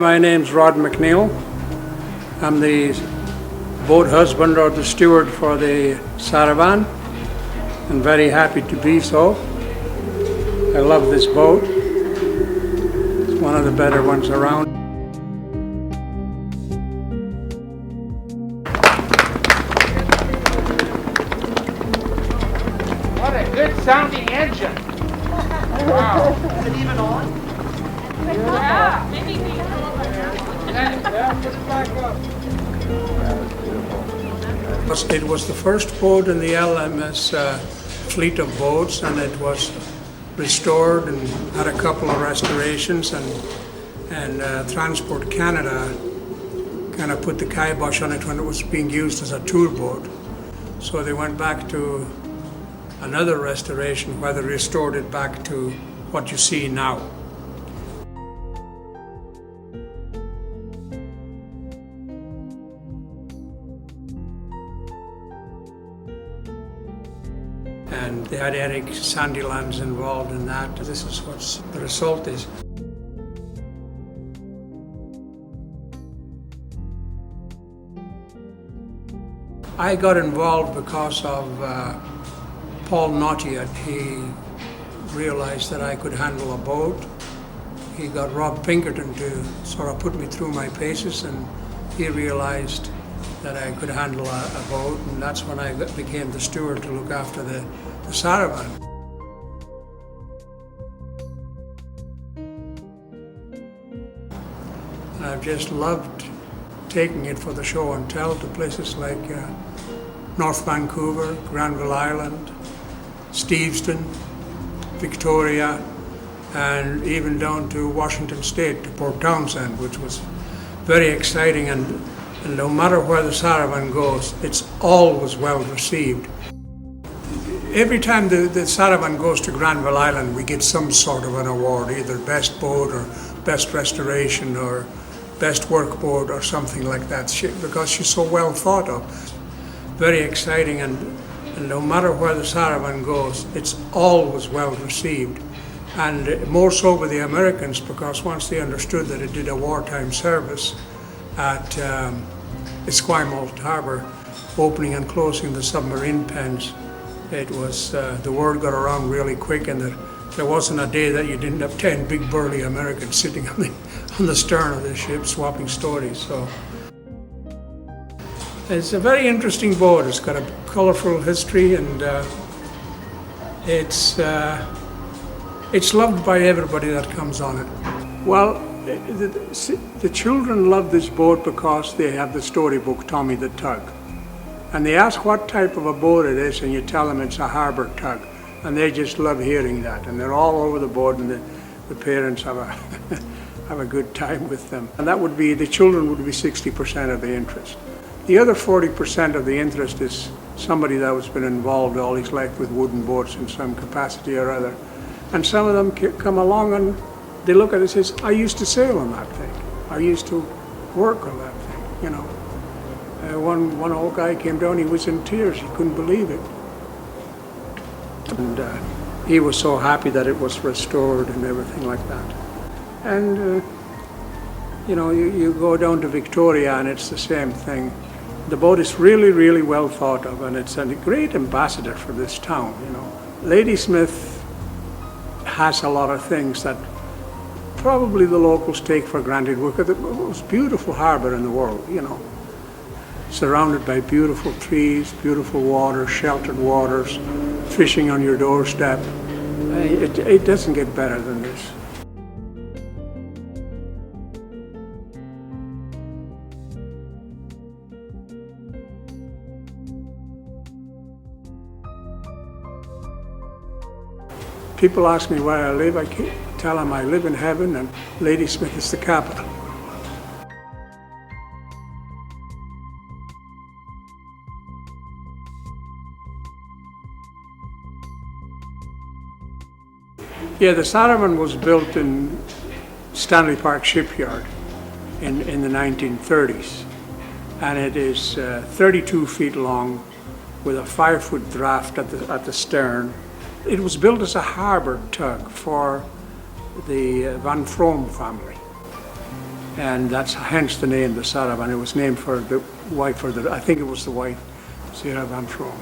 My name's Rod McNeil. I'm the boat husband or the steward for the Saravan, and very happy to be so. I love this boat. It's one of the better ones around. What a good sounding engine. Wow. Is it even on? Yeah. Maybe we Yeah, put it back up. It was the first boat in the LMS fleet of boats, and it was restored and had a couple of restorations, and Transport Canada kind of put the kibosh on it when it was being used as a tour boat. So they went back to another restoration where they restored it back to what you see now. And they had Eric SANDILANDS involved in that. This is what the result is. I got involved because of Paul NOTTE. He realized that I could handle a boat. He got Rob Pinkerton to sort of put me through my paces, and he realized that I could handle a boat, and that's when I became the steward to look after the Saravan. And I've just loved taking it for the show and tell to places like North Vancouver, Granville Island, Steveston, Victoria, and even down to Washington State, to Port Townsend, which was very exciting. And no matter where the Saravan goes, it's always well received. Every time the Saravan goes to Granville Island, we get some sort of an award, either best boat or best restoration or best work boat or something like that, because she's so well thought of. Very exciting, and no matter where the Saravan goes, it's always well received. And more so with the Americans, because once they understood that it did a wartime service at ESQUIMALT Harbour, opening and closing the submarine pens, it was, the word got around really quick, and there wasn't a day that you didn't have 10 big burly Americans sitting on the stern of the ship swapping stories. So it's a very interesting boat. It's got a colourful history, and it's loved by everybody that comes on it. Well, the children love this boat because they have the storybook Tommy the Tug. And they ask what type of a boat it is, and you tell them it's a Harbour Tug. And they just love hearing that. And they're all over the boat, and the parents have a good time with them. And that would be, the children would be 60% of the interest. The other 40% of the interest is somebody that has been involved all his life with wooden boats in some capacity or other. And some of them come along and they look at it and say, I used to sail on that thing. I used to work on that thing, you know. One old guy came down, he was in tears, he couldn't believe it. And he was so happy that it was restored and everything like that. And, you know, you go down to Victoria and it's the same thing. The boat is really, really well thought of, and it's a great ambassador for this town, you know. Ladysmith has a lot of things that probably the locals take for granted. We've got the most beautiful harbour in the world, you know. Surrounded by beautiful trees, beautiful water, sheltered waters, fishing on your doorstep. It doesn't get better than this. People ask me where I live. I tell them I live in heaven, and Ladysmith is the capital. Yeah, the Saravan was built in Stanley Park Shipyard in the 1930s, and it is 32 feet long with a 5-foot draft at the stern. It was built as a harbour tug for the Van Vroom family. And that's hence the name, the Saravan. It was named for the wife, I think it was the wife, Saravan from.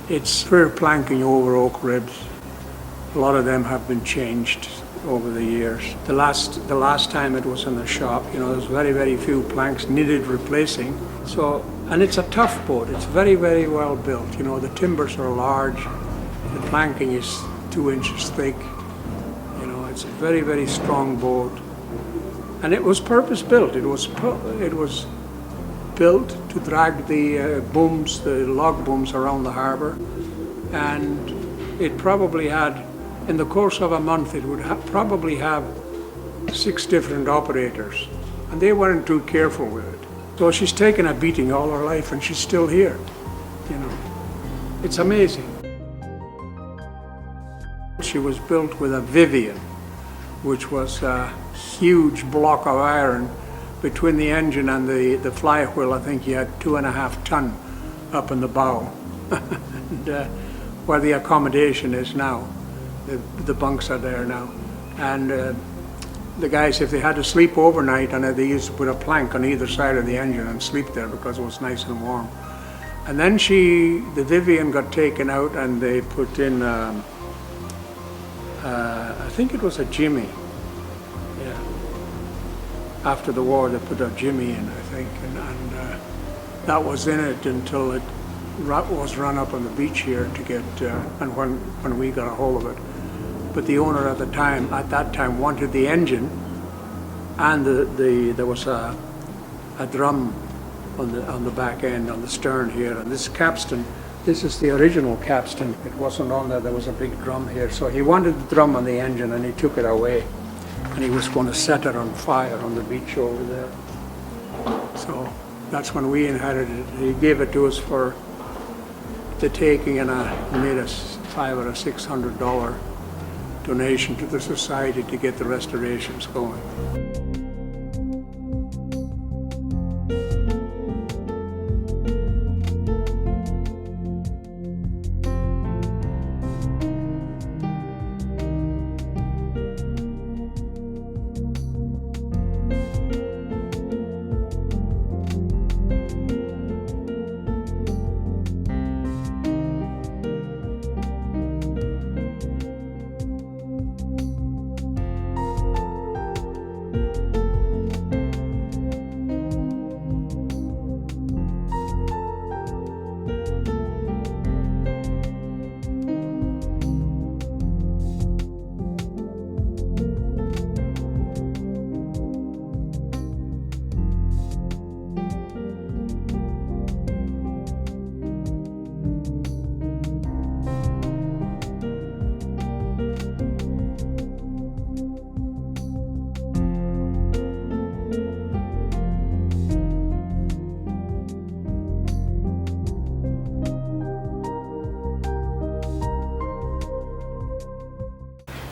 It's fair planking over oak ribs. A lot of them have been changed over the years. The last time it was in the shop, there's very, very few planks needed replacing. So, and it's a tough boat. It's very, very well built. The timbers are large. The planking is 2 inches thick. It's a very, very strong boat. And it was purpose built. It was built to drag the booms, the log booms around the harbour. And it probably had, in the course of a month, it would probably have 6 different operators. And they weren't too careful with it. So she's taken a beating all her life and she's still here. It's amazing. She was built with a Vivian, which was a huge block of iron between the engine and the flywheel. I think you had 2.5 ton up in the bow. And, where the accommodation is now. The bunks are there now. And the guys, if they had to sleep overnight, and they used to put a plank on either side of the engine and sleep there because it was nice and warm. And then the Vivian got taken out and they put in, I think it was a Jimmy. Yeah. After the war, they put a Jimmy in, I think, and that was in it until it was run up on the beach here to get, and when we got a hold of it. But the owner at that time wanted the engine, and there was a drum on the back end, on the stern here, and this capstan. This is the original capstan. It wasn't on there. There was a big drum here. So he wanted the drum on the engine, and he took it away, and he was going to set it on fire on the beach over there. So that's when we inherited it. He gave it to us for the taking, and he made us $500 or $600 donation to the society to get the restorations going.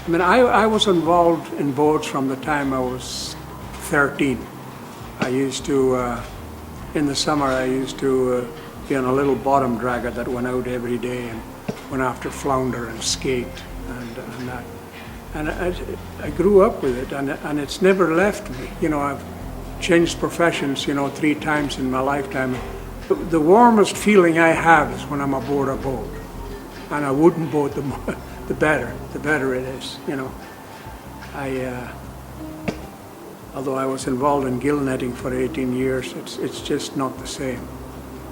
I mean, I was involved in boats from the time I was 13. I used to, in the summer, I used to be on a little bottom dragger that went out every day and went after flounder and skate and that. And I grew up with it, and it's never left me. I've changed professions, 3 times in my lifetime. The warmest feeling I have is when I'm aboard a boat. And a wooden boat, the better it is, although I was involved in gill netting for 18 years, it's just not the same.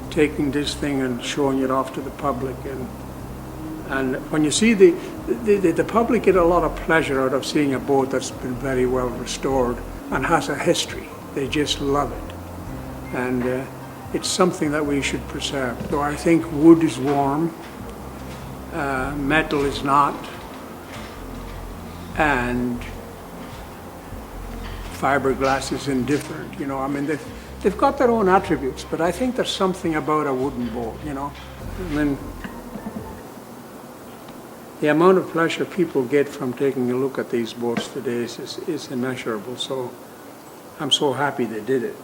Taking this thing and showing it off to the public, and when you see the public get a lot of pleasure out of seeing a boat that's been very well restored and has a history. They just love it, and it's something that we should preserve. So I think wood is warm. Metal is not, and fiberglass is indifferent. I mean, they've got their own attributes, but I think there's something about a wooden boat. I mean, the amount of pleasure people get from taking a look at these boats today is immeasurable. So I'm so happy they did it.